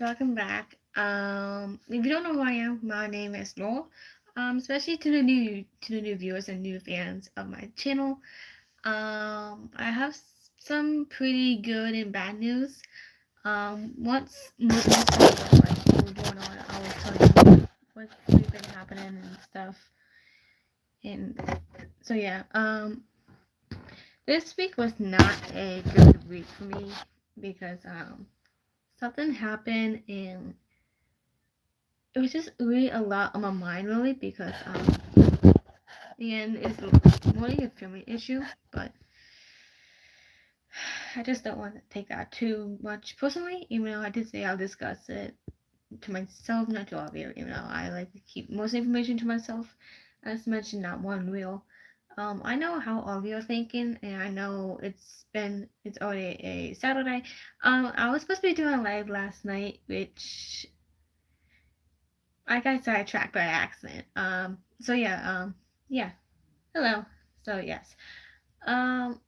Welcome back. If you don't know who I am, my name is Noel. Especially to the new viewers and new fans of my channel. I have some pretty good and bad news. Once most of what's been going on, I will tell you what's really been happening and stuff. And so yeah, this week was not a good week for me because something happened and it was just really a lot on my mind really because and it's more like a family issue, but I just don't want to take that too much personally, even though I did say I'll discuss it to myself, not to all of you, even though I like to keep most information to myself. As mentioned, not one real. I know how all of you are thinking, and I know it's already a Saturday. I was supposed to be doing a live last night, which I got sidetracked by accident. Yeah. Hello. So yes. Um,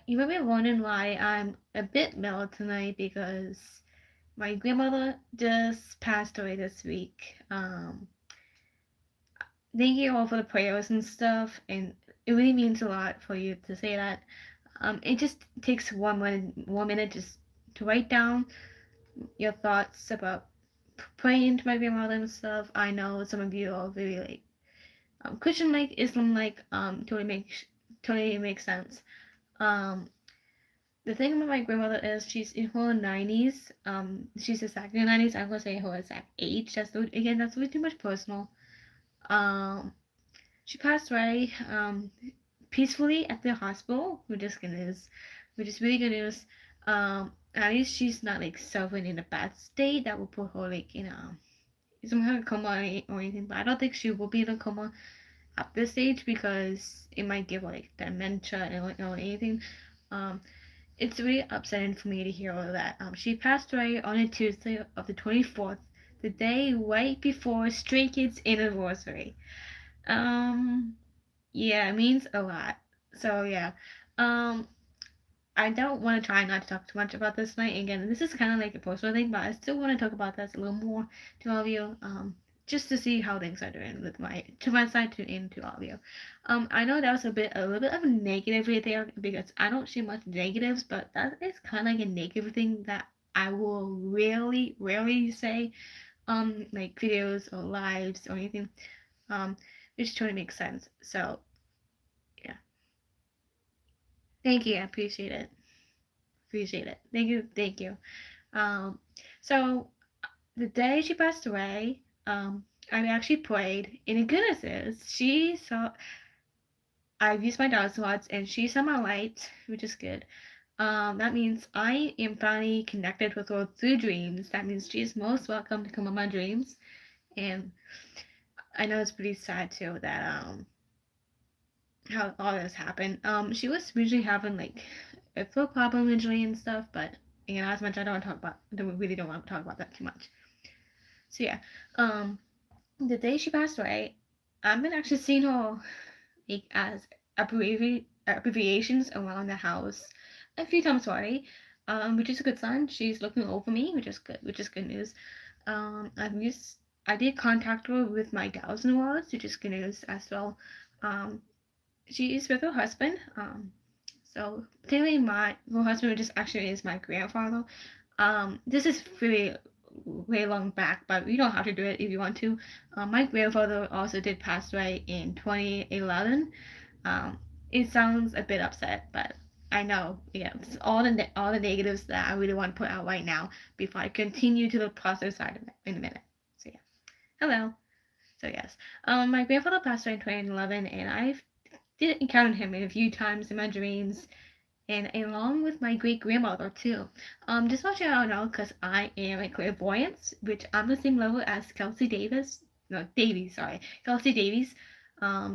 you might be wondering why I'm a bit mellow tonight because my grandmother just passed away this week. Thank you all for the prayers and stuff, and it really means a lot for you to say that. It just takes 1 minute just to write down your thoughts about praying to my grandmother and stuff. I know some of you are really like Christian like, Islam like, totally makes sense. Um, the thing about my grandmother is she's in her 90s. She's exactly 90s. I'm gonna say her exact age. That's way too much personal. Um, she passed away peacefully at the hospital, which is really good news. At least she's not like suffering in a bad state that will put her like in some kind of coma or anything. But I don't think she will be in a coma at this stage because it might give like dementia or anything. Um, it's really upsetting for me to hear all of that. She passed away on a Tuesday of the 24th, the day right before Stray Kids anniversary. Um, yeah, it means a lot. So yeah, um, I don't want to try not to talk too much about this tonight. Again, this is kind of like a personal thing, but I still want to talk about this a little more to all of you. Just to see how things are doing with my side to all of you. I know that was a little bit of a negative right there because I don't see much negatives, but that is kind of like a negative thing that I will rarely say like videos or lives or anything. Um, which totally makes sense. So yeah, thank you. I appreciate it. Appreciate it. Thank you. Um, so the day she passed away, I actually prayed, and the goodness is, she saw. I've used my dog slots, and she saw my light, which is good. That means I am finally connected with her through dreams. That means she is most welcome to come in my dreams, and I know it's pretty sad too that how all this happened. She was usually having like a foot problem injury and stuff, but as much I don't want to talk about that too much. So yeah, um, the day she passed away, I've been actually seeing her like as abbreviations around the house a few times already, which is a good sign. She's looking over me, which is good news. I did contact her with my doubts and words, which is good news as well. Um, she is with her husband. So technically, my her husband just actually is my grandfather. This is really way long back, but you don't have to do it if you want to. My grandfather also did pass away in 2011. Um, it sounds a bit upset, but I know, yeah, it's all the negatives that I really want to put out right now before I continue to the positive side of it in a minute. So yeah, hello. So yes, my grandfather passed away in 2011, and I did encounter him a few times in my dreams, and along with my great grandmother too. Just want you to know, because I am a clairvoyant, which I'm the same level as Kelsey Davis. No, Davies, sorry, Kelsey Davies.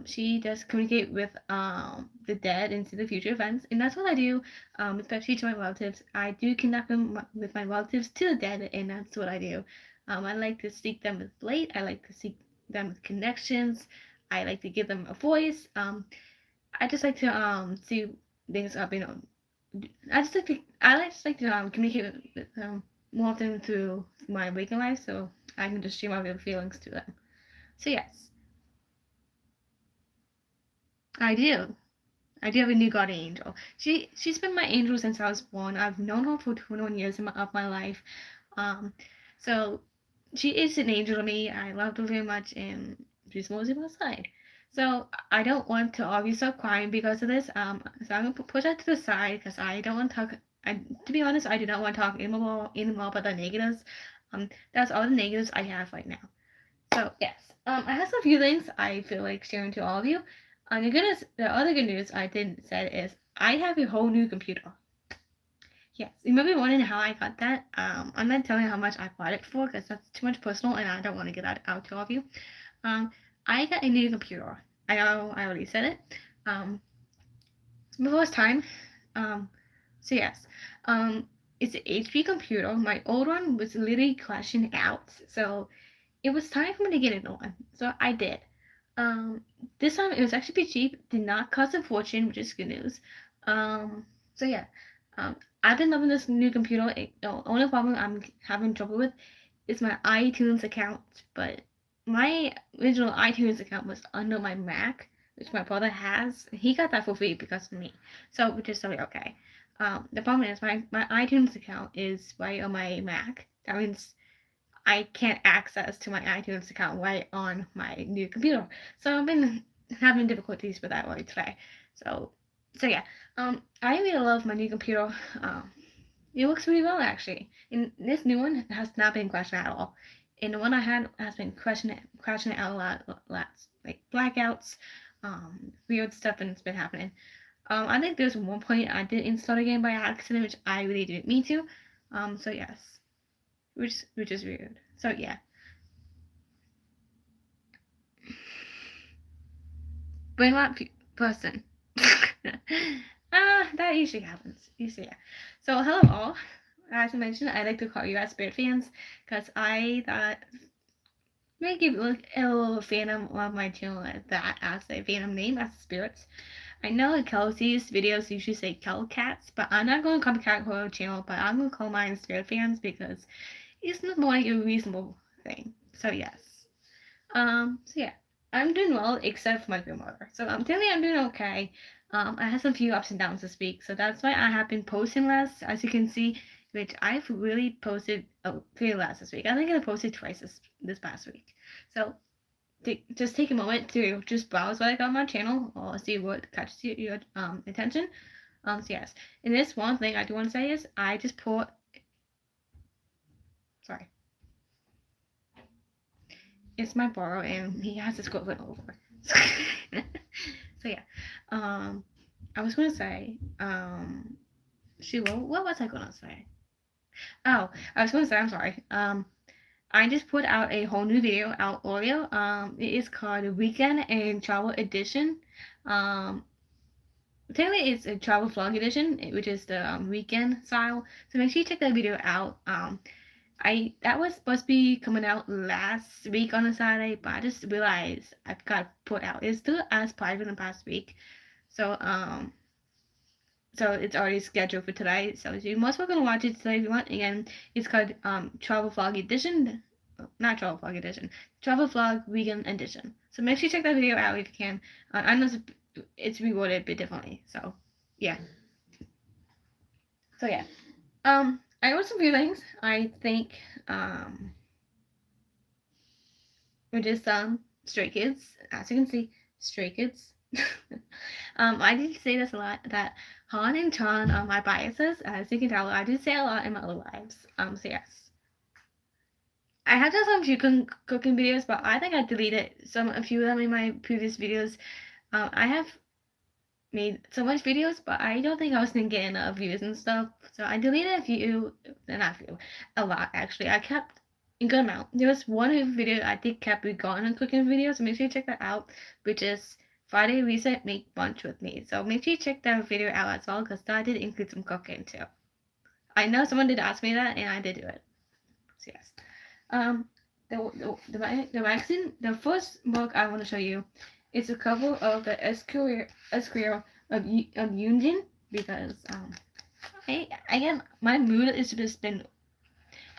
She does communicate with the dead and see the future events, and that's what I do. Especially to my relatives, I do connect them with my relatives to the dead, and that's what I do. I like to seek them with light. I like to seek them with connections. I like to give them a voice. I just like to see things up, I just like to communicate with them more of them through my waking life, so I can just share my real feelings to them. So yes, I do. I do have a new guardian angel. She's been my angel since I was born. I've known her for 21 years of my life. Um, so she is an angel to me. I love her very much, and she's mostly my side. So I don't want to obviously start crying because of this. So I'm gonna push that to the side because I don't want to talk. To be honest, I do not want to talk anymore about the negatives. That's all the negatives I have right now. So yes, I have some few things I feel like sharing to all of you. The other good news I didn't say is I have a whole new computer. Yes, you might be wondering how I got that. I'm not telling you how much I bought it for because that's too much personal, and I don't want to get that out to all of you. Um, I got a new computer. I know I already said it. Um, it's my first time. Um, so yes, it's an HP computer. My old one was literally crashing out, so it was time for me to get a new one. So I did. Um, this time it was actually pretty cheap. Did not cost a fortune, which is good news. So yeah, um, I've been loving this new computer. The only problem I'm having trouble with is my iTunes account. But my original iTunes account was under my Mac, which my brother has. He got that for free because of me. So which is totally okay. The problem is my iTunes account is right on my Mac. That means I can't access to my iTunes account right on my new computer. So I've been having difficulties with that right today. So so yeah. I really love my new computer. It works really well actually. And this new one has not been crashing at all. And the one I had has been crashing out a lot, like blackouts, weird stuff, and it's been happening. I think there's one point I did install a game by accident, which I really didn't mean to. So yes, which is weird. So yeah, brain rot person. That usually happens. Usually, yeah. So hello all. As I mentioned, I like to call you as spirit fans because I thought maybe give a little fandom of my channel that as a fandom name as spirits. I know that Kelsey's videos usually say Kel Cats, but I'm not going to copycat her channel, but I'm going to call mine spirit fans because it's not more like a reasonable thing. So yes. So yeah, I'm doing well except for my grandmother. So telling you I'm doing okay. I had some few ups and downs this week, so that's why I have been posting less, as you can see, which I've really posted pretty less this week. I think I posted twice this past week. So just take a moment to just browse what I got on my channel or see what catches your attention. So yes, and this one thing I do want to say is I just put sorry. It's my borrow and he has his equipment over. So yeah, I was gonna say, shoot, what was I gonna say? Oh, I was gonna say, I'm sorry. I just put out a whole new video out earlier. It is called Weekend and Travel Edition. Um, Technically it's a travel vlog edition, which is the weekend style. So make sure you check that video out. I that was supposed to be coming out last week on a Saturday, but I just realized I got put out. It's still as private in the past week, so so it's already scheduled for today. So you must want to watch it today if you want. Again, it's called Travel Vlog Edition, not Travel Vlog Edition, Travel Vlog Weekend Edition. So make sure you check that video out if you can. I know it's reworded a bit differently, so yeah. So yeah. I wrote some few things. I think we're just Stray Kids, as you can see, Stray Kids. I did say this a lot that Han and Chan are my biases. As you can tell, I do say a lot in my other lives. So yes. I have done some few cooking videos, but I think I deleted a few of them in my previous videos. I have made so much videos, but I don't think I was gonna get enough views and stuff. So I deleted a few, not a few, a lot actually. I kept a good amount. There was one video I think kept me going on cooking videos, so make sure you check that out, which is Friday Reset Make Bunch with me. So make sure you check that video out as well, because that did include some cooking too. I know someone did ask me that, and I did do it. So yes. The magazine, the first book I want to show you is a cover of the S-Career of Yoonjin because again my mood is just been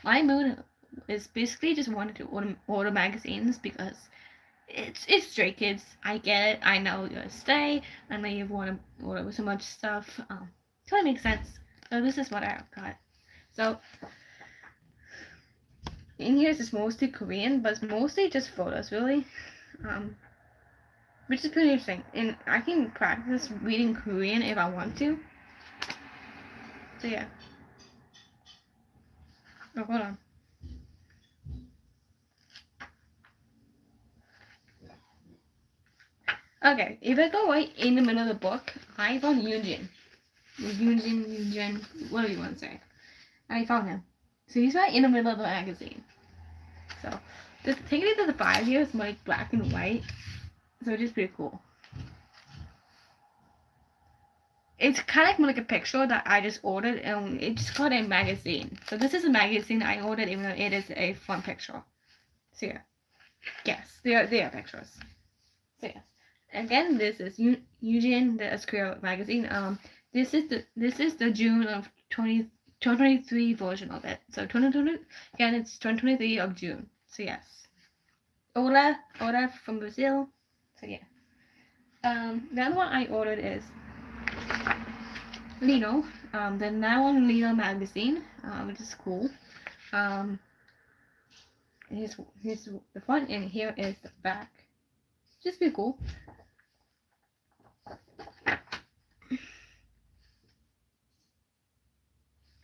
my mood is basically just wanted to order magazines because it's Stray Kids. I get it. I know you're gonna stay. I know you want to order so much stuff. So it makes sense. So this is what I got. So in here it's mostly Korean, but it's mostly just photos, really. Which is pretty interesting. And I can practice reading Korean if I want to. So yeah. Oh, hold on. Okay, if I go right in the middle of the book, I found Yoonjin. Yoonjin, whatever you want to say. I found him. So he's right in the middle of the magazine. So taking it to the 5 years, like black and white. So it's just pretty cool. It's kind of like a picture that I just ordered, and it's called a magazine. So this is a magazine I ordered, even though it is a fun picture. So yeah, yes, they are pictures. So yes, again, this is Eugene the Square magazine. This is the June of 2023 version of it. So 2020, again, it's 2023 of June. So yes, Ola from Brazil. So yeah. The other one I ordered is Lino, the Now on Lino magazine, which is cool. Here's the front, and here is the back. Just pretty cool.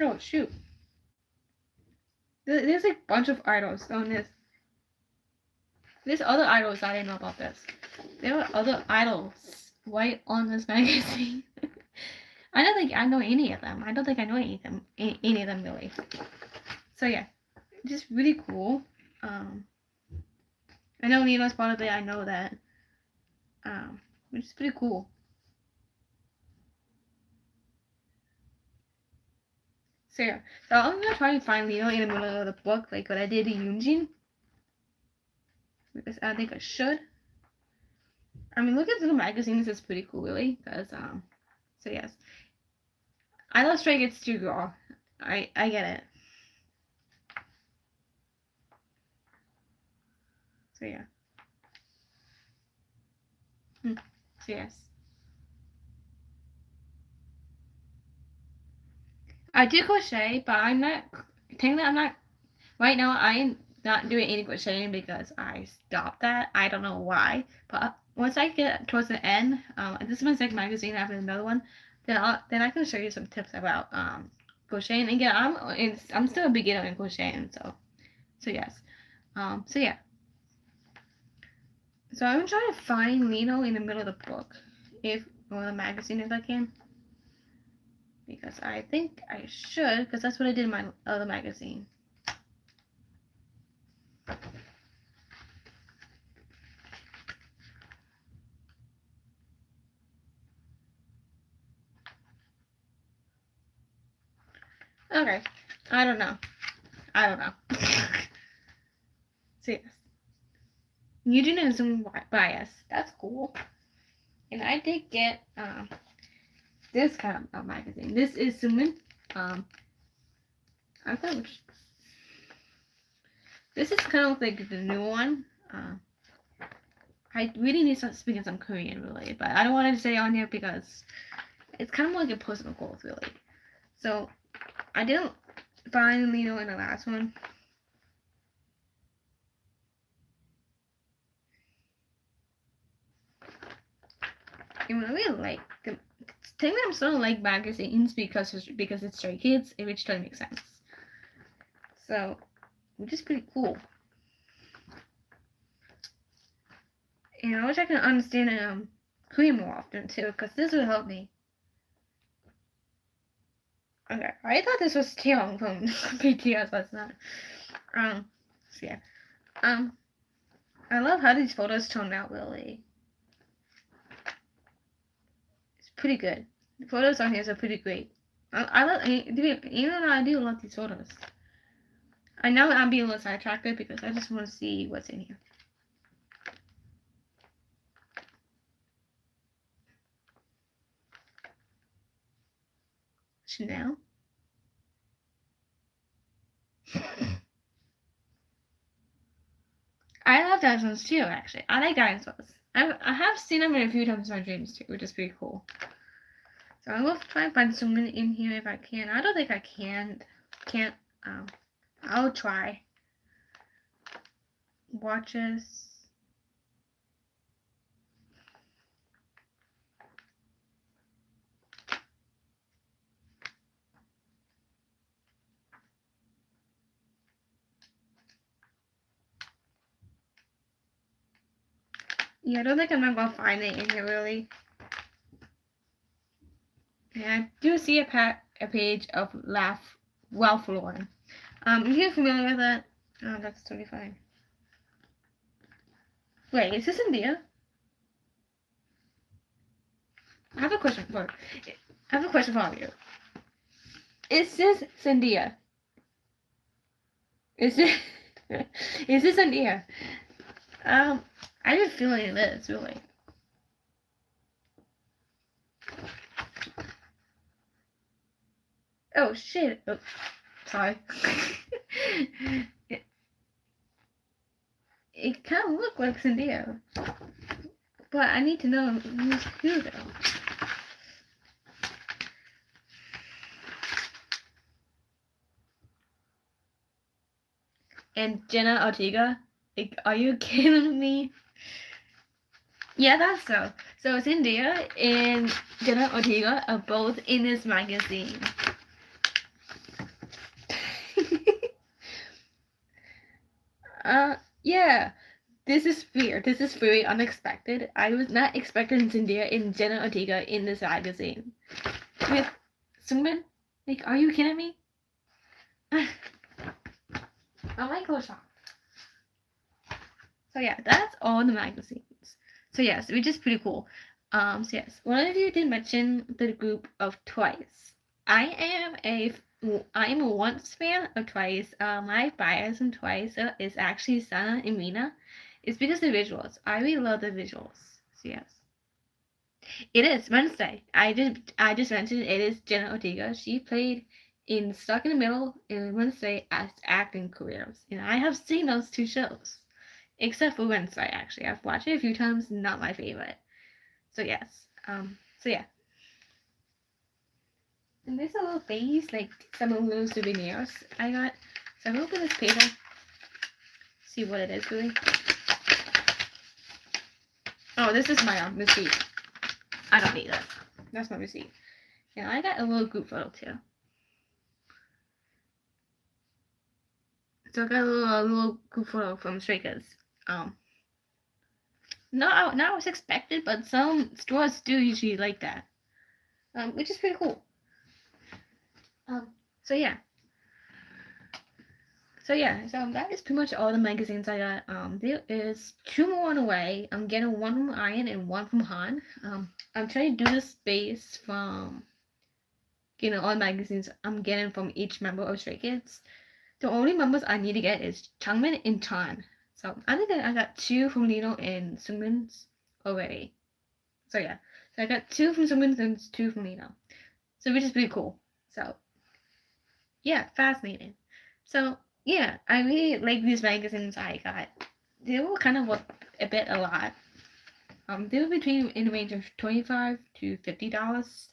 Oh shoot! There's like a bunch of idols on this. There's other idols I didn't know about this. There are other idols right on this magazine. I don't think I know any of them. I don't think I know any of them really. So yeah, just really cool. I know Nino's part of it. I know that. Which is pretty cool. So yeah, so I'm gonna try to find Lino in the middle of the book, like what I did to Yoonjin, because I think I should. I mean, look at the magazines; it's pretty cool, really. Because so yes, I love Stray Kids too, girl. I get it. So yeah. So yes, I do crochet, but I'm not. Technically, I'm not right now. I am not doing any crocheting because I stopped that. I don't know why, but once I get towards the end, this is my second magazine after another one, then I can show you some tips about crocheting. Again, I'm still a beginner in crocheting, so yes, so yeah. So I'm trying to find Lino in the middle of the book, or the magazine if I can. Because I think I should, because that's what I did in my other magazine. Okay, I don't know. So yes, Eugenism bias. That's cool. And I did get this kind of magazine. This is Sumin. I thought this is kind of like the new one. I really need to start speaking some Korean, really, but I don't want to say on here because it's kind of like a personal growth, really. So I didn't find Lino in the last one. And I really like them. Technically, I'm starting to like magazines because it's Stray Kids, which doesn't make sense. So, which is pretty cool. And I wish I could understand Korean more often too, because this would help me. Okay, I thought this was Taeyong from BTS, but it's not. So yeah. I love how these photos turned out, really. It's pretty good. The photos on here are pretty great. I love, even though I do love these photos. I know I'm being a little sidetracked because I just want to see what's in here. Chanel. I love dinosaurs too. Actually, I like dinosaurs. I have seen them a few times in my dreams too, which is pretty cool. So I will try and find someone in here if I can. I don't think I can. Can't. I'll try. Watches. Yeah, I don't think I'm gonna find it in here really. And I do see a page of Ralph Lauren. Are you familiar with that? Oh, that's totally fine. Wait, is this India? I have a question for all of you. Is this India? Is it? Is this India? I have a feeling it is really. Oh shit! Oh, sorry. it kind of looks like India, but I need to know who's who though. And Jenna Ortega. Like, are you kidding me? Yeah, that's so. So it's India and Jenna Ortega are both in this magazine. Yeah. This is weird. This is very unexpected. I was not expecting Zendaya and Jenna Ortega in this magazine. With Sungmin? Like, are you kidding me? I might go shocked. So yeah, that's all the magazines. So yes, which is pretty cool. So yes, one of you did mention the group of Twice. I am a once fan of Twice. My bias in Twice is actually Sana and Mina. It's because of the visuals. I really love the visuals. So yes. It is Wednesday. I just mentioned it is Jenna Ortega. She played in Stuck in the Middle and Wednesday as acting careers. And I have seen those two shows. Except for Wednesday, actually. I've watched it a few times, not my favorite. So yes. So yeah. And there's a little things, like some little souvenirs I got. So I'm gonna open this paper. See what it is really. Oh, this is my receipt. I don't need that. That's my receipt. And I got a little group photo too. So I got a little group photo from Straykids. Not as expected, but some stores do usually like that. Which is pretty cool. So yeah. So that is pretty much all the magazines I got. There is 2 more on the way. I'm getting one from Ian and one from Han. I'm trying to do this based from, all the magazines I'm getting from each member of Stray Kids. The only members I need to get is Changmin and Chan. So I think I got 2 from Lino and Sungmin's already. So yeah. So I got 2 from Sungmin and 2 from Lino. So which is pretty cool. So yeah, fascinating. So yeah, I really like these magazines I got. They were kind of a lot. They were between in the range of $25 to $50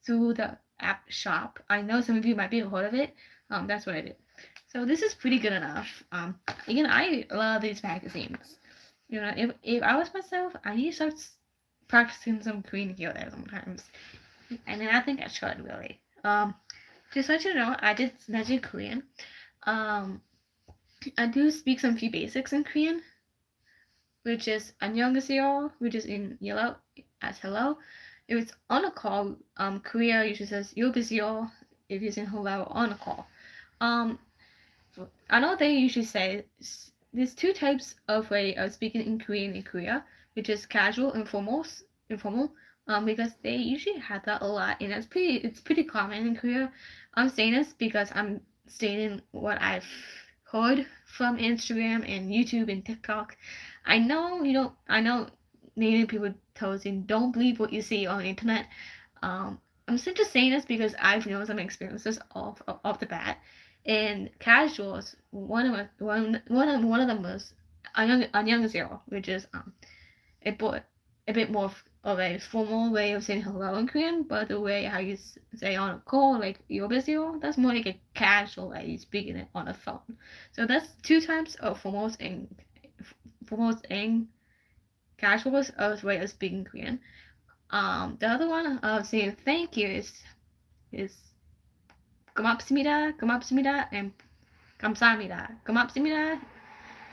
through the app shop. I know some of you might be a heard of it. That's what I did. So this is pretty good enough. Again, I love these magazines. If I was myself, I need to start practicing some Korean here there sometimes. And then I think I should really. Just let you know, I did mention Korean. I do speak some few basics in Korean, which is 안녕하세요, which is in yellow as hello. If it's on a call, Korea usually says 여보세요 if you're saying hello on a call. I know they usually say there's 2 types of way of speaking in Korean in Korea, which is casual and informal. Because they usually have that a lot, and it's pretty common in Korea. I'm saying this because I'm stating what I've heard from Instagram and YouTube and TikTok. I know native people tells you don't believe what you see on the internet. I'm just saying this because I've known some experiences off the bat. And casuals, one of them was 안녕하세요, which is a bit more of a formal way of saying hello in Korean, but the way how you say on a call, like 여보세요, that's more like a casual way you speaking it on a phone. So that's two types of formals and casual way of speaking Korean. The other one of saying thank you is 고맙습니다, 고맙습니다, and 감사합니다, 고맙습니다,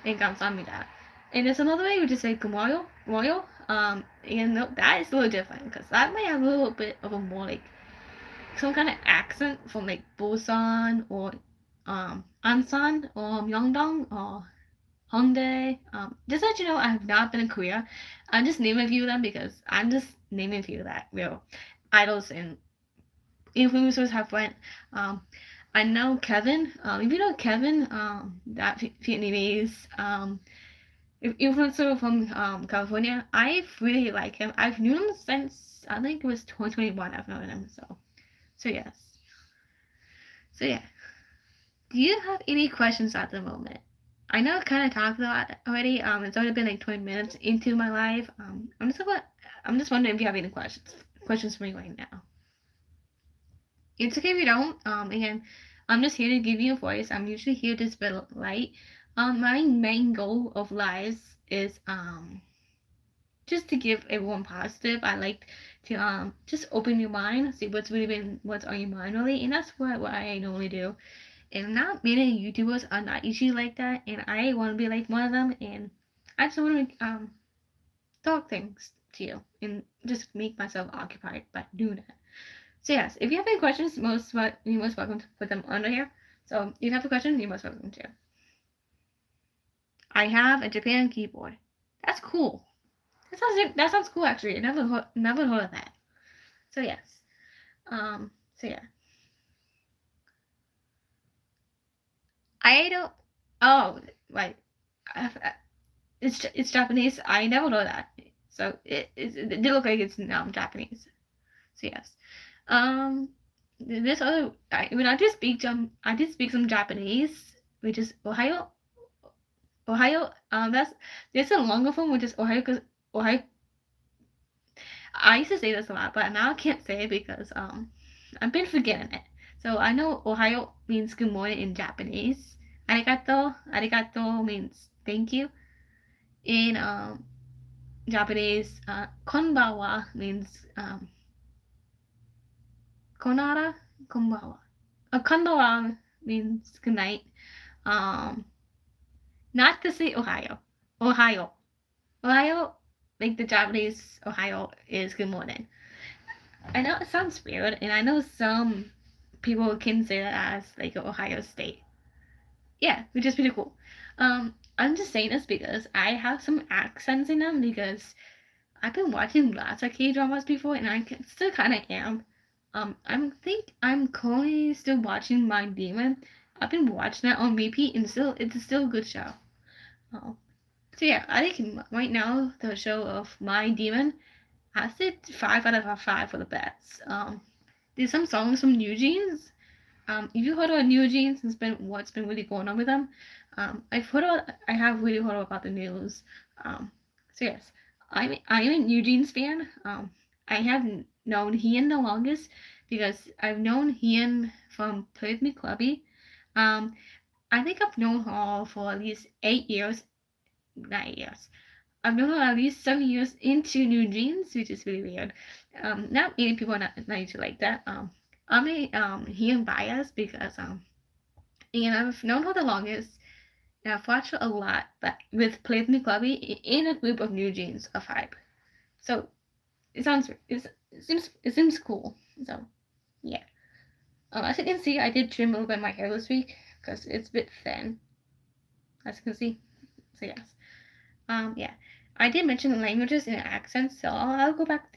and 감사합니다. And there's another way we just say gomoyo, gomoyo. And that is a little different because that might have a little bit of a more like some kind of accent from like Busan or Ansan or Myeongdong or Hongdae. Just to let you know, I have not been in Korea. I'm just naming a few of them because I'm just naming a few of that real idols and influencers have went. I know Kevin. If you know Kevin, that Vietnamese influencer from California, I really like him. I've known him since I think it was 2021. I've known him. So yes. So yeah. Do you have any questions at the moment? I know I kind of talked a lot already. It's already been like 20 minutes into my live. I'm just wondering if you have any questions for me right now. It's okay if you don't. Again, I'm just here to give you a voice. I'm usually here to spread light. My main goal of lives is just to give everyone positive. I like to just open your mind, see what's on your mind really, and that's what I normally do. And not many YouTubers are not usually like that, and I want to be like one of them. And I just want to talk things to you and just make myself occupied by doing that. So yes, if you have any questions, you're most welcome to put them under here. So if you have a question, you're most welcome to. I have a Japan keyboard. That's cool. That sounds cool actually. I never heard of that. So yes. So yeah. I don't. Oh, right. It's Japanese. I never know that. So it did look like it's Japanese. So yes. This other when I did speak some Japanese, which is Ohio. Ohio. There's a longer form which is Ohio because Ohio. I used to say this a lot, but now I can't say it because I've been forgetting it. So I know Ohio means good morning in Japanese. Arigato means thank you. In Japanese, konbawa means konara, konbawa. Konbawa means good night. Not to say Ohio. Ohio. Ohio, like the Japanese Ohio is good morning. I know it sounds weird, and I know some people can say that as like Ohio State. Yeah, which is pretty cool. I'm just saying this because I have some accents in them because I've been watching lots of K dramas before, and I still kind of am. I'm currently still watching My Demon. I've been watching that on repeat, and it's still a good show. Oh. So yeah, I think right now the show of My Demon, I said 5 out of 5 for the best. There's some songs from New Jeans. If you heard of New Jeans and what's been really going on with them, I have really heard about the news. So yes, I'm a New Jeans fan. I have known Ian the longest because I've known Ian from Play With Me Clubby. I think I've known her for at least 8 years, 9 years. I've known her at least 7 years into New Jeans, which is really weird. Not many people are not usually like that. I'm a Ian bias because and I've known her the longest. And I've watched her a lot, but with Play With Me Clubby in a group of New Jeans of hype. So it seems cool. So yeah. As you can see, I did trim a little bit of my hair this week because it's a bit thin. As you can see. So yes. Yeah. I did mention languages and accents, so I'll go back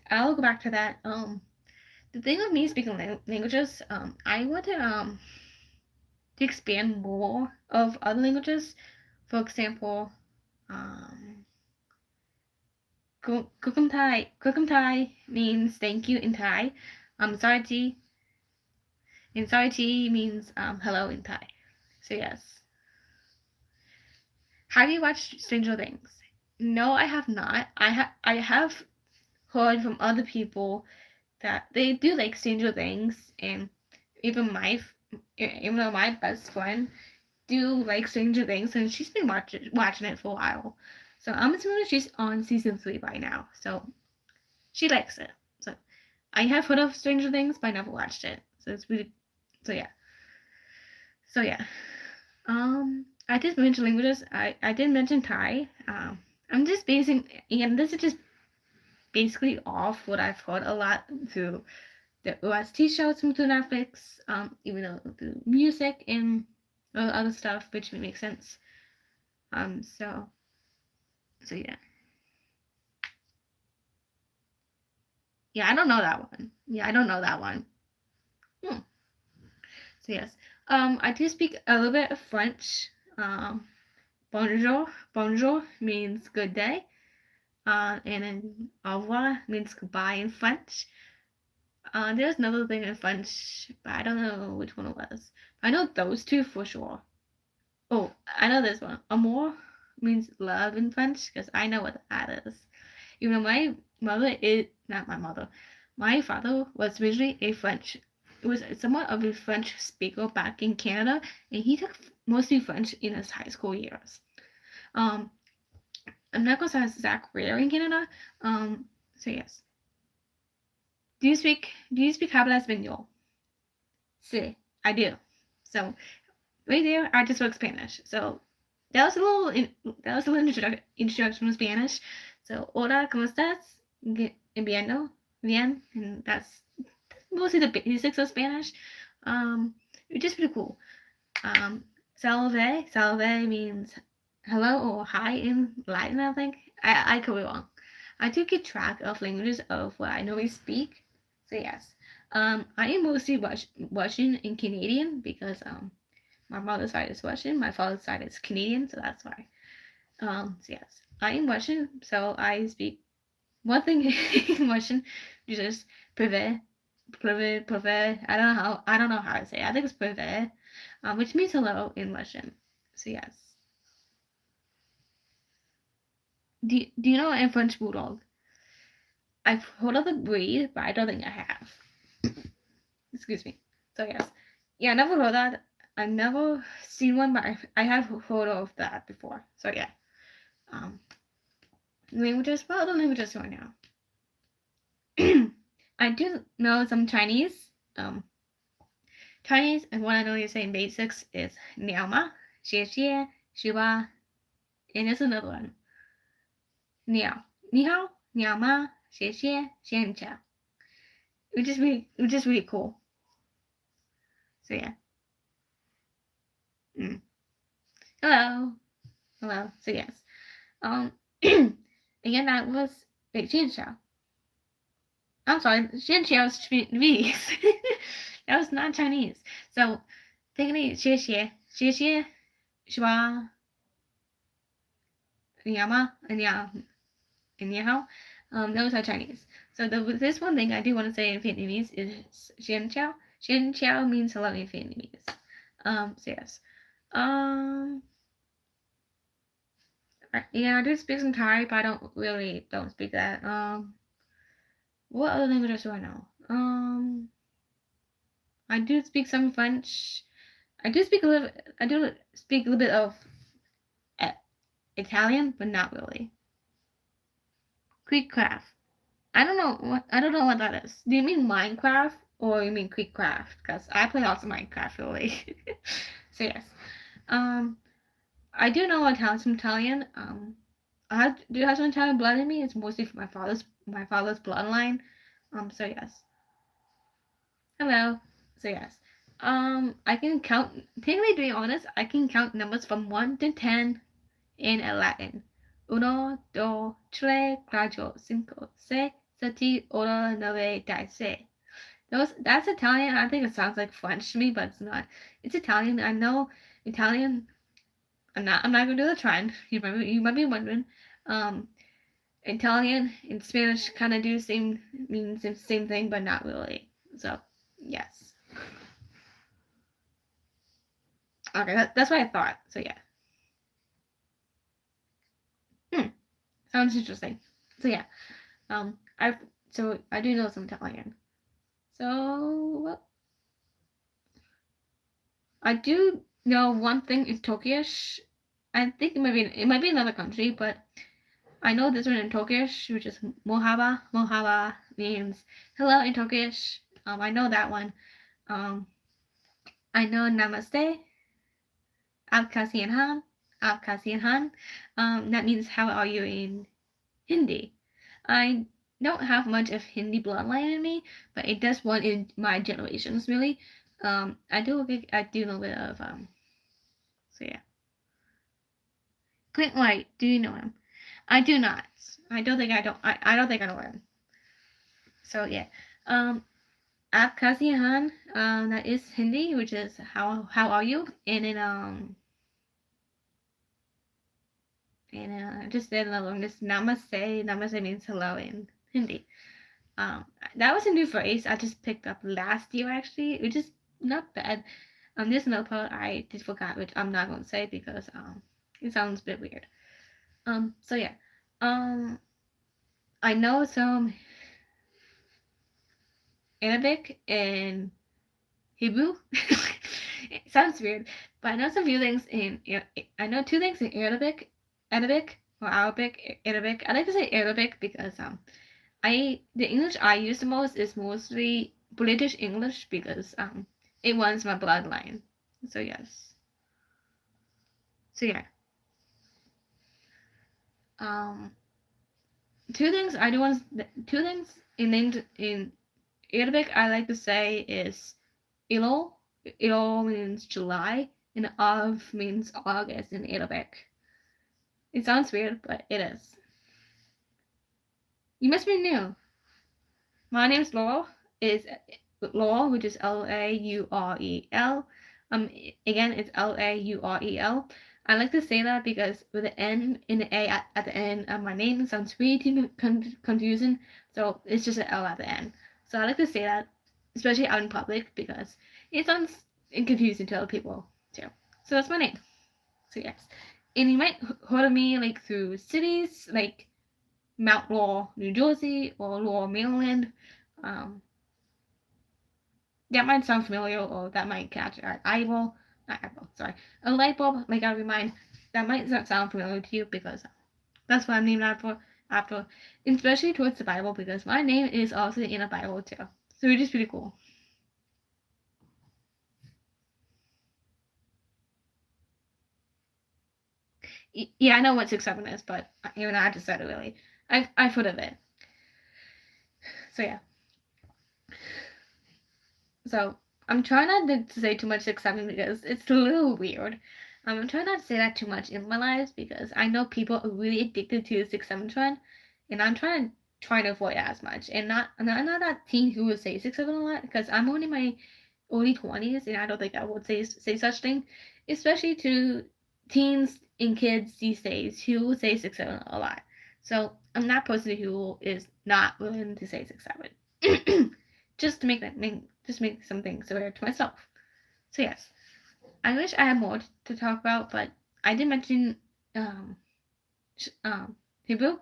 to that. The thing with me speaking languages, I want to expand more of other languages. For example, Kukum Thai means thank you in Thai. Sarji and Sarji means hello in Thai. So yes. Have you watched Stranger Things? No, I have not. I have heard from other people that they do like Stranger Things, and even my even though my best friend do like Stranger Things, and she's been watching it for a while. So I'm assuming she's on season 3 by now. So she likes it. So I have heard of Stranger Things, but I never watched it. So it's really so yeah. So yeah. I did mention languages. I did mention Thai. I'm just basing, and this is just basically off what I've heard a lot through the OST shows through Netflix, even though the music and other stuff, which makes sense. Um, so so yeah, yeah, I don't know that one. Yeah, I don't know that one. Hmm. So yes, I do speak a little bit of French. Um, bonjour, bonjour means good day. And then au revoir means goodbye in French. There's another thing in French, but I don't know which one it was. I know those two for sure. Oh, I know this one. Amour means love in French, because I know what that is. Even though my mother is not my mother, my father was originally a French. It was somewhat of a French speaker back in Canada, and he took mostly French in his high school years. Um, I'm not gonna say exact where in Canada. So yes. Do you speak habla español? Sí, I do. So right there, I just spoke Spanish. So that was a little that was a little introduction to Spanish. So hola, ¿cómo estás? Bien, bien, and that's mostly the basics of Spanish. Which is pretty cool. Salve means hello or hi in Latin, I think. I could be wrong. I do keep track of languages of what I normally speak. So yes. I am mostly Russian and Canadian because my mother's side is Russian, my father's side is Canadian, so that's why. So yes. I am Russian, so I speak one thing in Russian, just privet, privet. I don't know how to say it. I think it's privet, which means hello in Russian. So yes. Do you know a French bulldog? I've heard of the breed, but I don't think I have. Excuse me. So yes. Yeah, I never heard that. I've never seen one, but I have heard of that before. So yeah. Um, languages. What other languages do I know? I do know some Chinese. Chinese, and what I know you say in basics is 你好吗, 谢谢, 是吧, and there's another one. 你好,你好,你好吗, 谢谢, 谢谢, which is really cool. So yeah. Mm. Hello, hello. So yes. Um, again, that was wait, 谢谢. I'm sorry, 谢谢 Chinese. That was not Chinese. So technically, 谢谢, 是吧, 你好吗, 你好. Those are Chinese. So this one thing I do want to say in Vietnamese is Xian Chao. Xian Chao means hello in Vietnamese. So yes. Yeah, I do speak some Thai, but I don't speak that. What other languages do I know? I do speak some French. I do speak a little. I do speak a little bit of uh, Italian, but not really. Creekcraft. I don't know what that is. Do you mean Minecraft or you mean Creekcraft? Because I play lots of Minecraft really. So yes. Um, I do know Italian. I do have some Italian blood in me. It's mostly from my father's bloodline. So yes. Hello. So yes. I can count. Technically, to be honest, I can count numbers from 1 to 10 in Latin. Uno, dos, tres, cuatro, cinco, seis, siete, ocho, nueve, diez. That's Italian. I think it sounds like French to me, but it's not. It's Italian. I know Italian. I'm not gonna do the trend. You might be wondering. Um, Italian and Spanish kind of do mean the same thing, but not really. So yes. Okay, that's what I thought. So yeah. Sounds interesting. So yeah, I so I do know some Italian. So I do know one thing in Turkish. I think it might be another country, but I know this one in Turkish, which is Mohaba. Mohaba means hello in Turkish. I know that one. Um, I know Namaste, Abkhasian Abkhasian. That means how are you in Hindi. I don't have much of Hindi bloodline in me, but it does run in my generations really. I do know a bit of So yeah. Clint White, do you know him? I do not. I don't think I know him. So yeah. Um, Abkhasian, that is Hindi, which is how are you? And just did another one. This Namaste. Namaste means hello in Hindi. Um, that was a new phrase I just picked up last year actually, which is not bad. There's another part I just forgot, which I'm not gonna say because it sounds a bit weird. So yeah. Um, I know some Arabic and Hebrew. It sounds weird, but I know some few things in. I know two things in Arabic or Arabic. I like to say Arabic because the English I use the most is mostly British English because it runs my bloodline. So yes. So yeah. Um, two things in Arabic I like to say is Ilo. Ilo means July and Av means August in Arabic. It sounds weird, but it is. You must be new. My name's Laurel. Is Laurel, which is Laurel. Again, it's Laurel. I like to say that because with the N and the A at the end of my name sounds way too confusing, so it's just an L at the end. So I like to say that, especially out in public, because it sounds confusing to other people too. So that's my name. So yes, and you might heard of me like through cities like Mount Laurel, New Jersey, or Laurel, Maryland. Um, that might sound familiar, or that might catch an eyeball, not eyeball, sorry, a light bulb, like I remind. That might not sound familiar to you because that's what I'm named after, especially towards the Bible because my name is also in the Bible too. So it is pretty cool. Yeah, I know what 6-7 is, but even I just said it really. I've heard of it. So yeah. So I'm trying not to say too much 6-7 because it's a little weird. I'm trying not to say that too much in my lives because I know people are really addicted to the 6-7 trend, and I'm trying to avoid it as much. And I'm not that teen who would say 6-7 a lot because I'm only in my early 20s, and I don't think I would say such thing, especially to teens and kids these days who say 6-7 a lot. So I'm that person who is not willing to say 6-7. Just to make something similar to myself. So yes, I wish I had more to talk about, but I did mention um, Hebrew.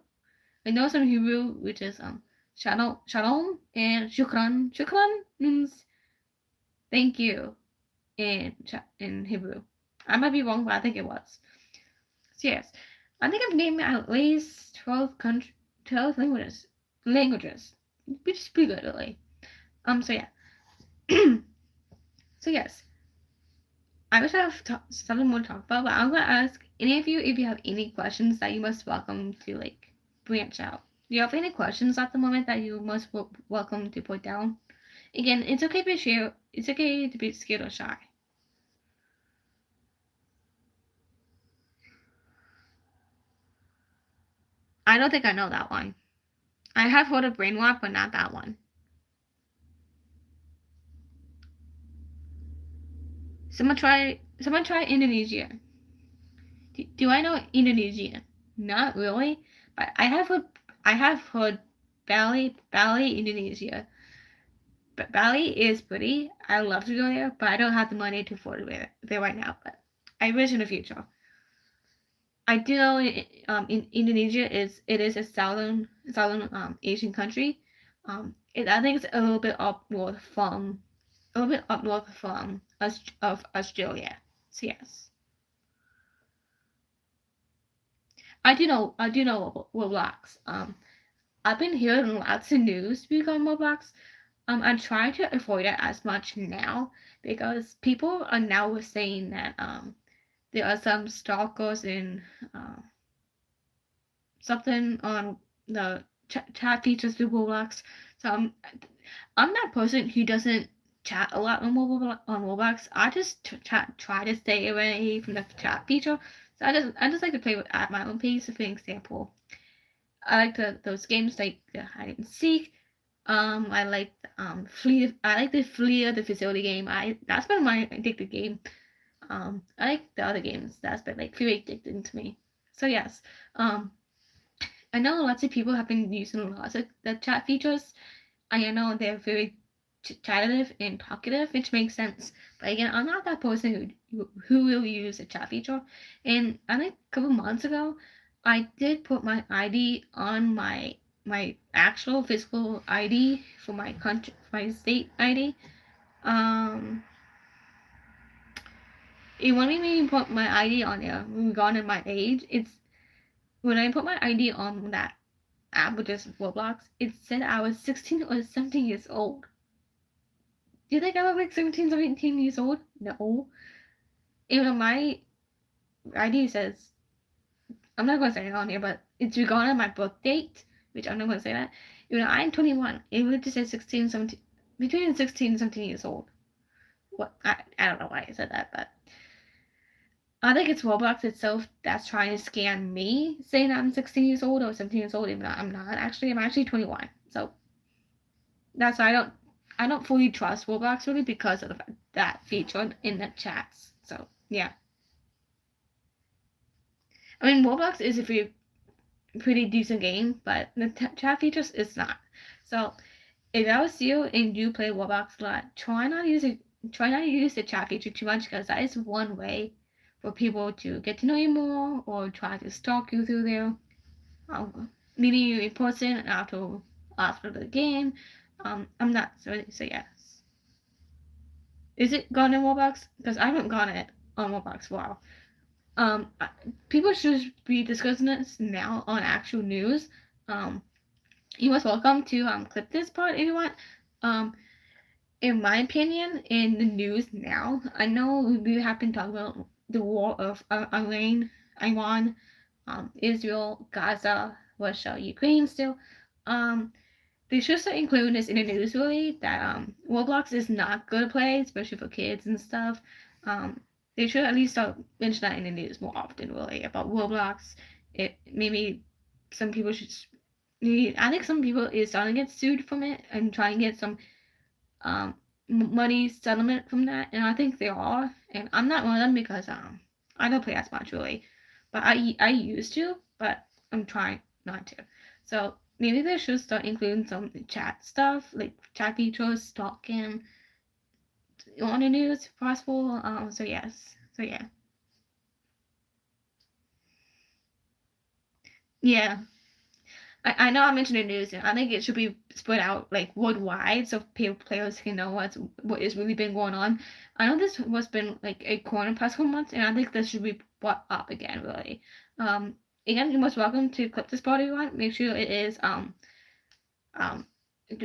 I know some Hebrew, which is shalom and shukran. Shukran means thank you in Hebrew. I might be wrong, but I think it was. So yes, I think I've named at least 12 languages, which is pretty good, really. So yeah. So yes, I wish I have something more to talk about, but I'm gonna ask any of you if you have any questions that you most welcome to like branch out. Do you have any questions at the moment that you most welcome to put down? Again, it's okay to be share. It's okay to be scared or shy. I don't think I know that one. I have heard of brainwalk, but not that one. Someone try Indonesia. Do I know Indonesian? Not really, but I have heard Bali, Indonesia. But Bali is pretty. I love to go there, but I don't have the money to afford it there right now. But I wish in the future. I do know in Indonesia it is a southern Asian country. I think it's a little bit up north from of Australia. So yes, I do know Roblox. I've been hearing lots of news regarding Roblox. I'm trying to avoid it as much now because people are now saying that there are some stalkers and uh, something on the chat features through Roblox. So I'm that person who doesn't chat a lot on Roblox. I just try to stay away from the chat feature. So I just like to play at my own pace. For example, I like those games like the hide and seek. I like Flee. I like the Flee of the Facility game. That's been my addicted game. I like the other games. That's been like very addicting to me. So yes, um, I know lots of people have been using lots of the chat features. I know they're very chattive and talkative, which makes sense. But again, I'm not that person who will use a chat feature. And I think a couple months ago, I did put my ID on my actual physical ID for my country, my state ID. Um, it wanted me to put my ID on there regarding my age. It's when I put my ID on that app, which is Roblox, it said I was 16 or 17 years old. Do you think I look like 17, 17 years old? No. Even my ID says, I'm not going to say it on here, but it's regarding my birth date, which I'm not going to say that. Even though I'm 21, it would just say 16, 17, between 16 and 17 years old. What? I don't know why I said that, but I think it's Roblox itself that's trying to scam me, saying I'm 16 years old or 17 years old, even though I'm not. Actually, I'm actually 21. So that's why I don't fully trust Roblox really because of that feature in the chats. So yeah, I mean Roblox is a pretty decent game, but the chat features is not. So if I was you and you play Roblox a lot, try not to use the chat feature too much because that is one way for people to get to know you more or try to stalk you through there, meeting you in person after the game. I'm not so yes. Is it gone in Roblox? Because I haven't gone it on Roblox for a while. Um, People should be discussing this now on actual news. Um, you most welcome to clip this part if you want. Um, in my opinion, in the news now, I know we have been talking about the war of Iran, Israel, Gaza, Russia, Ukraine still. Um, they should start including this in the news really that Roblox is not good to play, especially for kids and stuff. Um, they should at least start mentioning that in the news more often really about Roblox. It maybe some people should maybe I think some people is starting to get sued from it and trying to get some um money settlement from that, and I think they are. And I'm not one of them because I don't play as much really, but I used to, but I'm trying not to. So maybe they should start including some chat stuff like chat features, stalking on the news if possible. So yes, so yeah, yeah. I know I mentioned the news, and I think it should be spread out like worldwide so players can know what is really been going on. I know this was been like a corner past couple months, and I think this should be brought up again. Really, again, you're most welcome to clip this part if you want. Make sure it is um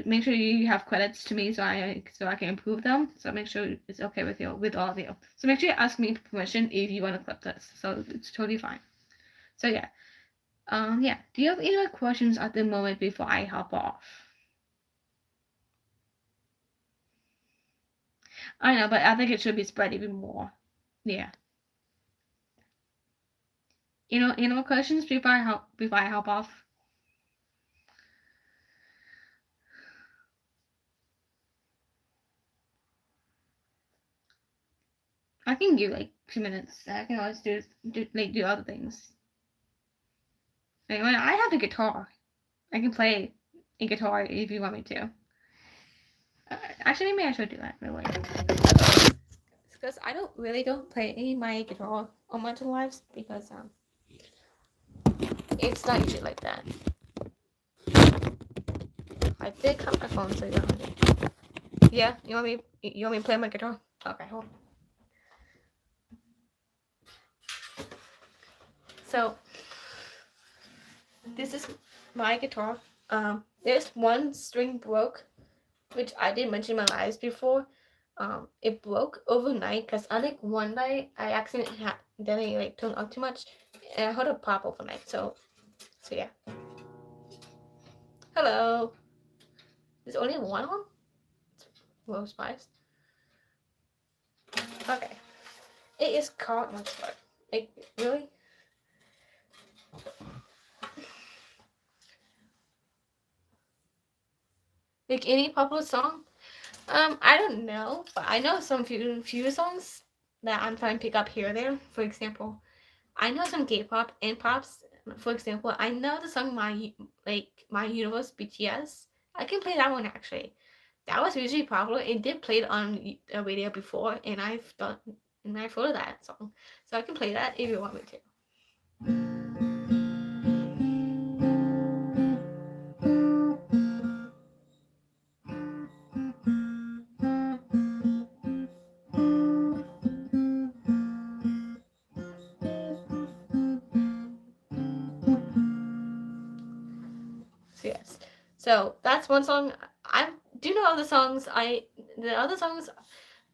make sure you have credits to me so I can improve them. So make sure it's okay with all of you. So make sure you ask me permission if you want to clip this. So it's totally fine. So yeah. Yeah. Do you have any other questions at the moment before I hop off? I know, but I think it should be spread even more. Yeah. Any more questions before I hop off? I can give like 2 minutes. I can always do other things. Anyway, I have the guitar. I can play a guitar if you want me to. Actually, maybe I should do that. Really. Because I don't play my guitar on my lives because It's not usually like that. I did cut my phone so you don't have it. Yeah, you want me to play my guitar? Okay, hold on. So this is my guitar. There's one string broke, which I did mention in my lives before. It broke overnight because I think one night I accidentally turned on too much, and I heard a pop overnight. So yeah. Hello. There's only one on. Low spice. Okay. It is called Monster. Like really. Like any popular song? I don't know, but I know some few songs that I'm trying to pick up here or there. For example, I know some K-pop and pops. For example, I know the song My Universe BTS. I can play that one actually. That was usually popular. It did play it on a radio before, and I've heard of that song, so I can play that if you want me to. So yes, so that's one song. I do know other songs. The other songs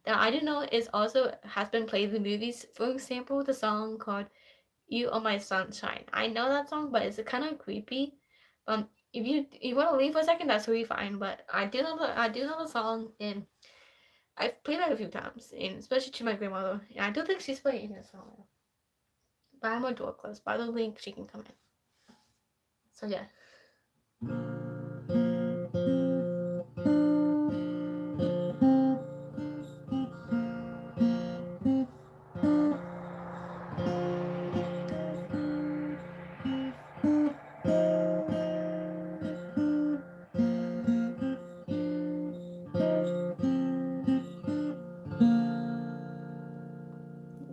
that I do know is also has been played in movies. For example, the song called "You Are My Sunshine." I know that song, but it's kind of creepy. If you want to leave for a second, that's really fine. But I do know the song, and I've played it a few times, and especially to my grandmother. And I don't think she's playing this song. But I have my door closed. By the link, she can come in. So yeah.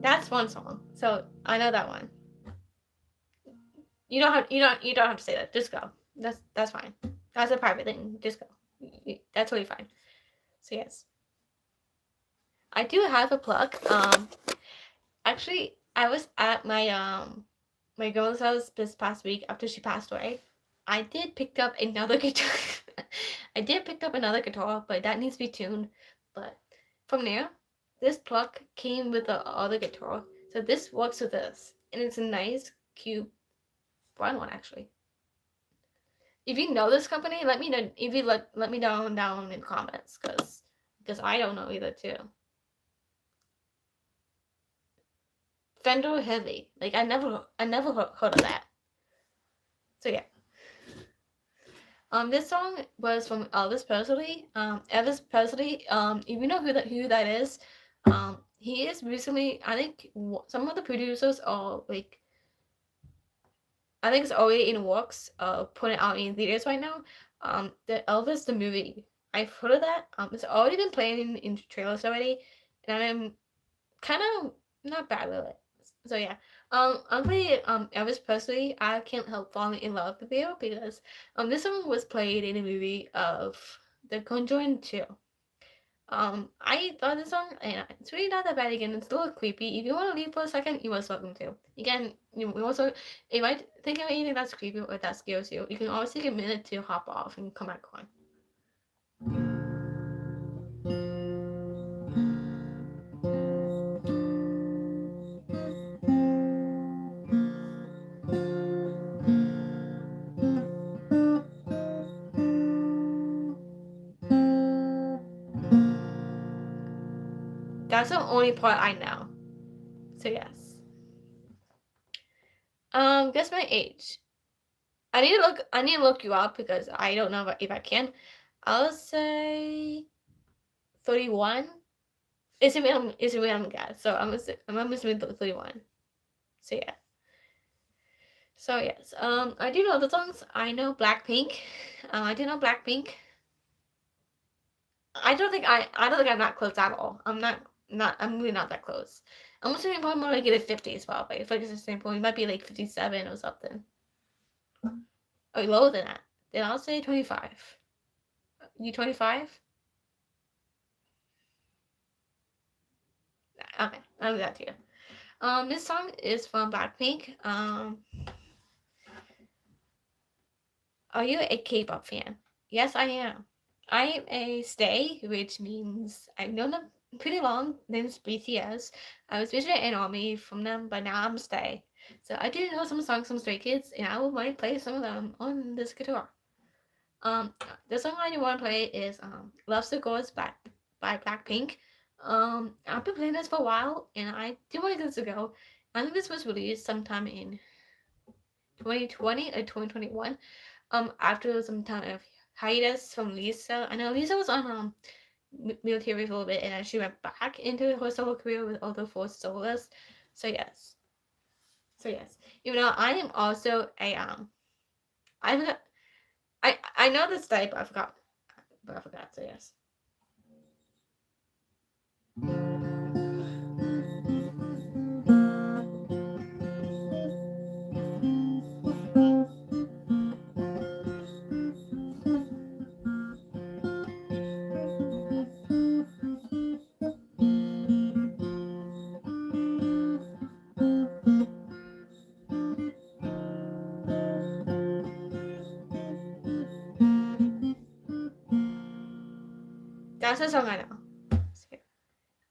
That's one song. So I know that one. You don't have to say that. Just go. That's fine. That's a private thing. Just go. That's totally fine. So yes. I do have a plug. Actually I was at my grandma's house this past week after she passed away. I did pick up another guitar. I did pick up another guitar, but that needs to be tuned. But from there, this plug came with the other guitar. So this works with this. And it's a nice, cute brown one actually. If you know this company, let me know. If you let me know down in the comments, because I don't know either too. Fender Heavy, like I never heard of that. So yeah. This song was from Elvis Presley. Elvis Presley. If you know who that is, he is recently. I think some of the producers are like. I think it's already in works. Putting out in theaters right now. The Elvis the movie. I've heard of that. It's already been playing in trailers already, and I'm kind of not bad with it. So yeah. Honestly, Elvis Presley, I can't help falling in love with you because this song was played in a movie of The Conjuring 2. I thought the song, and it's really not that bad again. It's a little creepy. If you want to leave for a second, you are welcome to. Again, you also, if I think of anything that's creepy or that scares you, you can always take a minute to hop off and come back on. That's the only part I know. So yes. Guess my age. I need to look you up because I don't know if I can. I'll say 31. It's a random guess, so I'm assuming 31. So yeah. So yes. I do know the songs. I know Blackpink. I do know Blackpink. I don't think I'm not close at all. I'm really not that close. I'm assuming probably more like in the 50s probably. For example, it might be like 57 or something. or lower than that, then I'll say 25. You 25? Okay, I'll do that to you. This song is from Blackpink. Are you a K-pop fan? Yes, I am. I am a stay, which means I've known them pretty long. Name's BTS. I was visiting an army from them, but now I'm a stay. So I do know some songs from Stray Kids, and I would might play some of them on this guitar. Um, the song I want to play is "Loves the Girls" by Blackpink. I've been playing this for a while, and I do want to get this to go. I think this was released sometime in 2020 or 2021. After some time of hiatus from Lisa. I know Lisa was on military for a little bit, and then she went back into her solo career with other four soloists. So yes, so yes. Even though I am also a I forgot, I know this type, but I forgot. So yes. That's the song I know.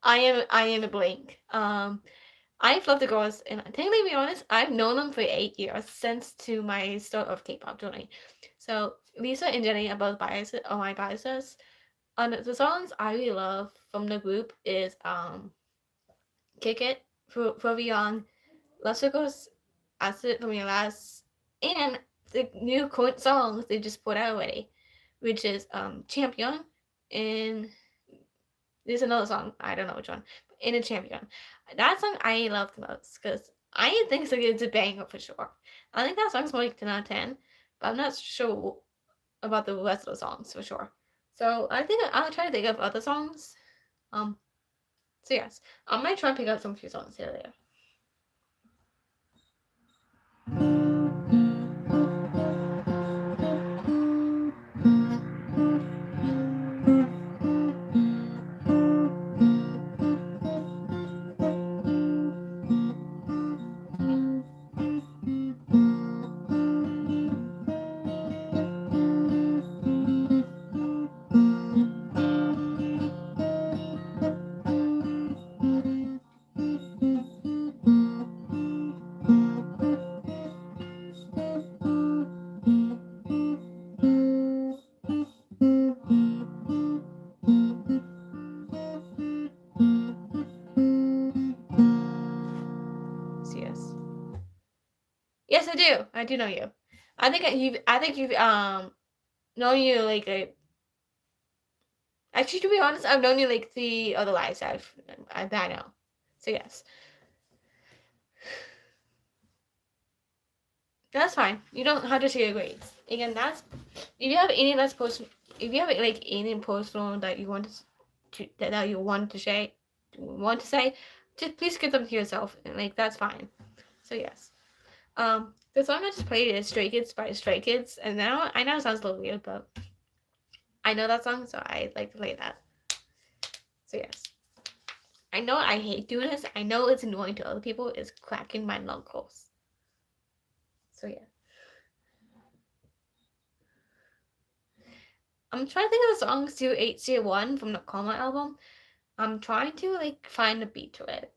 I am a blank. I've loved the girls, and technically, to be honest, I've known them for 8 years since to my start of K-pop journey. So Lisa and Jenny are both biases, are my biases. The songs I really love from the group is "Kick It," for Young, "Love Circles," "Acid from Your Last," and the new current songs they just put out already, which is "Champion," and there's another song I don't know which one, "In a Champion." That song I love the most because I think it's a banger for sure. I think that song's more like 10 out of 10, but I'm not sure about the rest of the songs for sure. So I think I'll try to think of other songs. Um, so yes, I might try and pick out some few songs here later. So yes, yes I do. I do know you. I think you've known you like actually to be honest I've known you like the other lives I know. So yes, that's fine. You don't have to share your grades. Again, that's if you have any less post if you have like any personal that you want that you want to say, just please give them to yourself. And like that's fine. So yes. The song I just played is "Stray Kids" by Stray Kids, and now I know it sounds a little weird, but I know that song, so I like to play that. So yes. I know I hate doing this. I know it's annoying to other people. It's cracking my knuckles. So yeah. I'm trying to think of the song 0801 from the Coma album. I'm trying to like find a beat to it.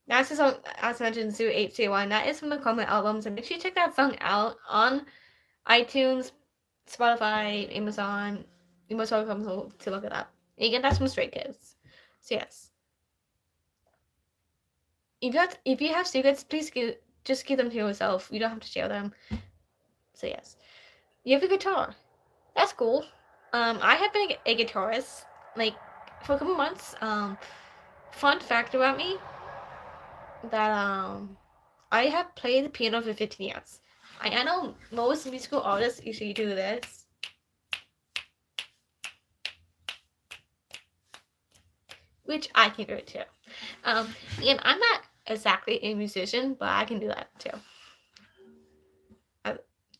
That's the song as mentioned, Zoo 801. That is from the Coma album. So make sure you check that song out on iTunes, Spotify, Amazon. You're most welcome to look it up. Again, that's from Stray Kids. So yes. If you have secrets, please just keep them to yourself. You don't have to share them. So yes, you have a guitar. That's cool. I have been a guitarist like for a couple months. Fun fact about me that I have played the piano for 15 years. I know most musical artists usually do this, which I can do it too. And I'm not exactly a musician, but I can do that too.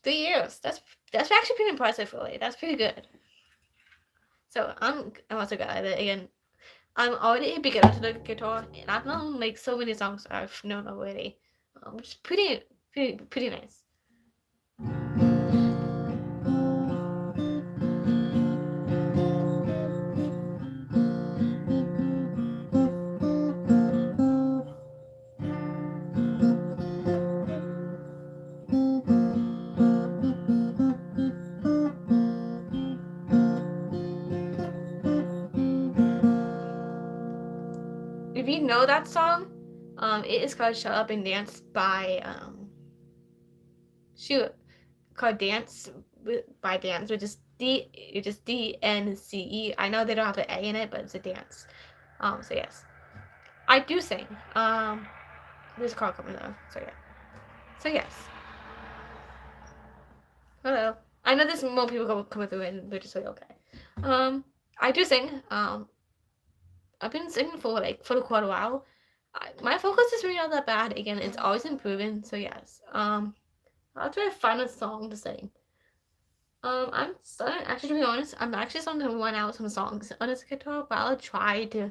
3 years. That's actually pretty impressive, really. That's pretty good. So I'm also good at it. Again, I'm already a beginner to the guitar, and I've known like so many songs I've known already, which is pretty nice. If you know that song, it is called "Shut Up and Dance" by shoot, called "Dance" by Dance, which is DNCE. I know they don't have an A in it, but it's a dance. So yes, I do sing. There's a car coming though. So yeah. So yes. Hello. I know there's more people coming through, and they're just like okay. I do sing. I've been singing for quite a while. My focus is really not that bad. Again, it's always improving. So yes. I'll try to find a song to sing. I'm starting, actually, to be honest, I'm actually starting to run out some songs on this guitar, but I'll try to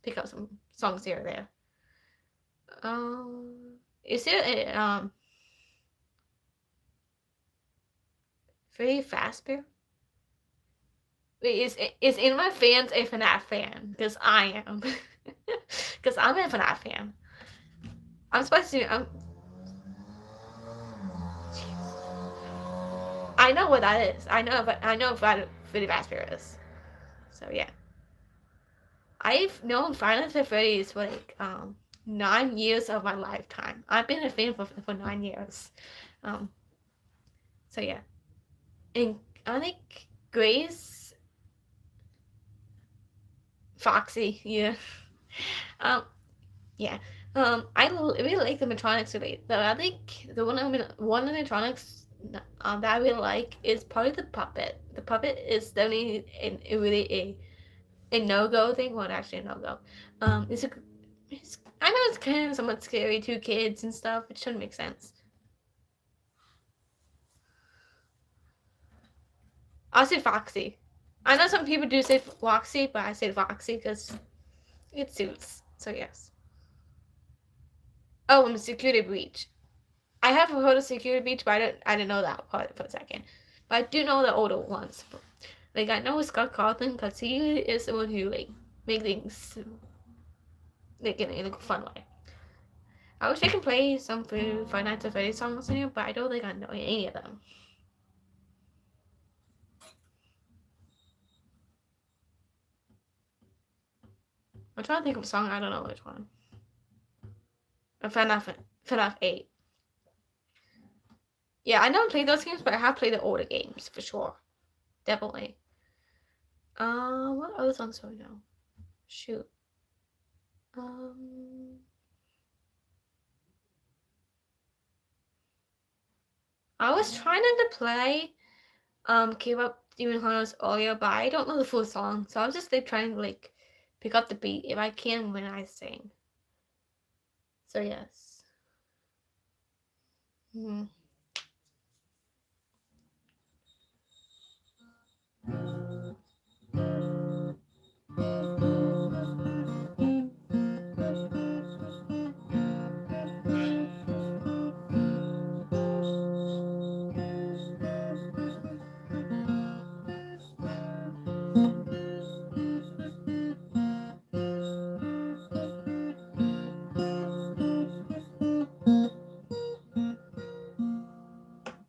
pick up some songs here or there. Is there a very fast bear? Wait, is in my fans a FNAF fan? Because I am. Because I'm a FNAF fan. I'm supposed to. I know what that is. I know what Freddy Fazbear is. So yeah, I've known Final Fantasy Freddy's for like 9 years of my lifetime. I've been a fan for 9 years. Um, so yeah, and I think Grace, Foxy, yeah, um, yeah. I really like the Metronics today. Though I think the one of the Metronics that I really like is probably the puppet. The puppet is definitely a no go thing. Well, actually a no go. I know it's kind of somewhat scary to kids and stuff. It shouldn't make sense. I'll say Foxy. I know some people do say Foxy, but I say Foxy because it suits. So yes. Oh, and Security Breach. I have heard of Security Breach, but I didn't know that part for a second. But I do know the older ones. Like I know Scott Cawthon because he is the one who like make things like in a fun way. I wish I could play some Five Nights at Freddy's songs here, but I don't think I know any of them. I'm trying to think of a song. I don't know which one. FNAF 8. Yeah, I never played those games, but I have played the older games for sure. Definitely. What other songs do I know? Shoot. I was trying to play Keep Up Demon Hunters earlier, but I don't know the full song, so I was just like trying to like pick up the beat if I can when I sing. So yes. Mm-hmm.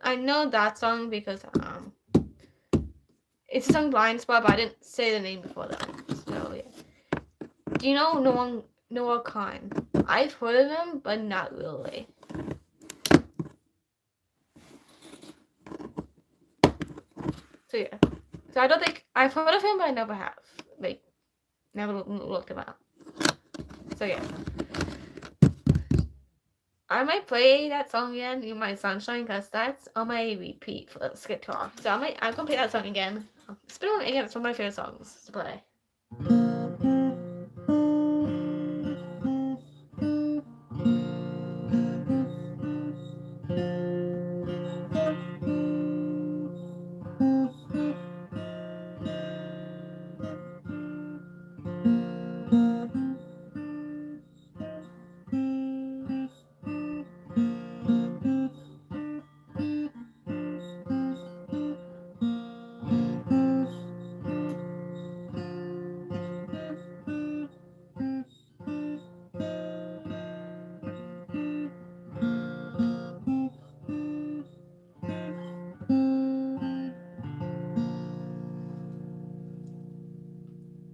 I know that song because it's a song Blind Spot, but I didn't say the name before that. So yeah. Do you know Noah Khan? I've heard of him, but not really. So yeah. So I don't think I've heard of him, but I never have. Like, never looked him up. So yeah. I might play that song again, "You My Sunshine," because that's on my repeat for this guitar. So I'm gonna play that song again. It's been again. It's one of my favorite songs to play.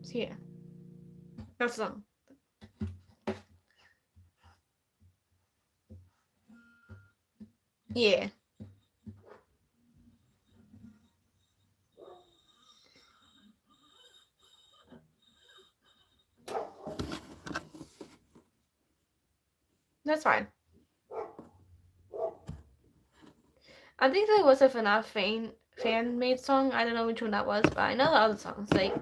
So yeah, that's the song. Yeah, that's fine. I think there was a FNAF fan made song. I don't know which one that was, but I know the other songs. Like,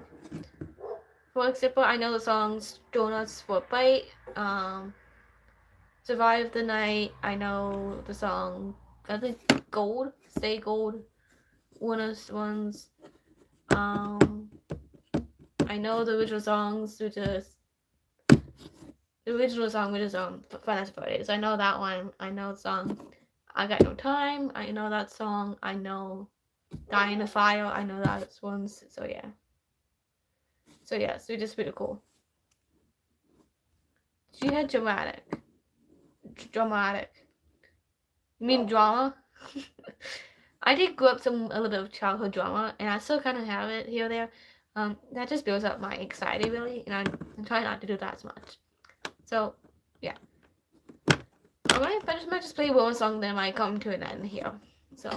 for example, I know the songs "Donuts for Bite," "Survive the Night." I know the song. I think "Gold," "Stay Gold." One of the ones. Um, I know the original songs, which is the original song, which is Final Fridays. I know that one. I know the song "I Got No Time." I know that song. I know "Die in the Fire." I know that ones. So yeah. So yeah, so just pretty cool. She had dramatic. You mean drama? I did grow up some a little bit of childhood drama, and I still kind of have it here or there. That just builds up my anxiety really, and I'm trying not to do that as much. So yeah, I might just play one song, then I might come to an end here. So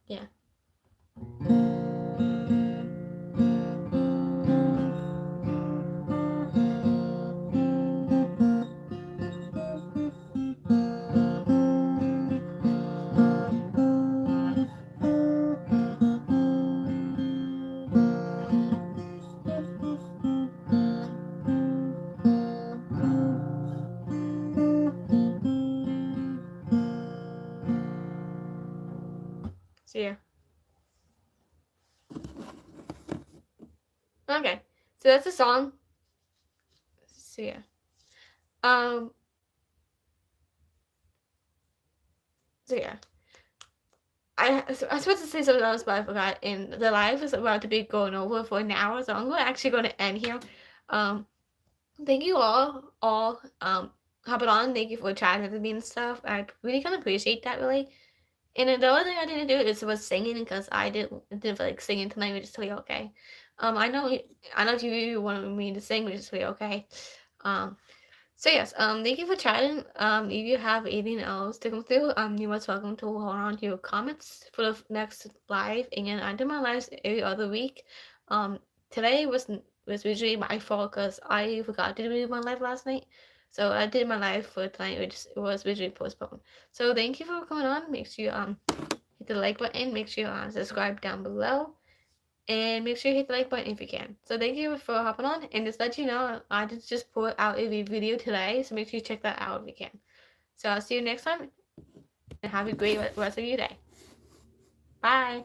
yeah. So yeah. Okay. So that's the song. So yeah. Um. So yeah. I was supposed to say something else, but I forgot. And the live is about to be going over for an hour, so I'm actually going to end here. Um. Thank you all hopping on. Thank you for chatting with me and stuff. I really kind of appreciate that, really. And then the other thing I didn't do is was singing because I didn't feel like singing tonight, which is totally okay. I know if you wanted me to sing, which is totally okay. Um, so yes, thank you for chatting. If you have anything else to come through, you're most welcome to hold on to your comments for the next live. Again, I do my lives every other week. Um, today was usually my fault because I forgot to do my live last night. So I did my live for tonight, which was visually postponed. So thank you for coming on. Make sure you hit the like button. Make sure you subscribe down below. And make sure you hit the like button if you can. So thank you for hopping on, and just let you know, I just put out a video today, so make sure you check that out if you can. So I'll see you next time, and have a great rest of your day. Bye!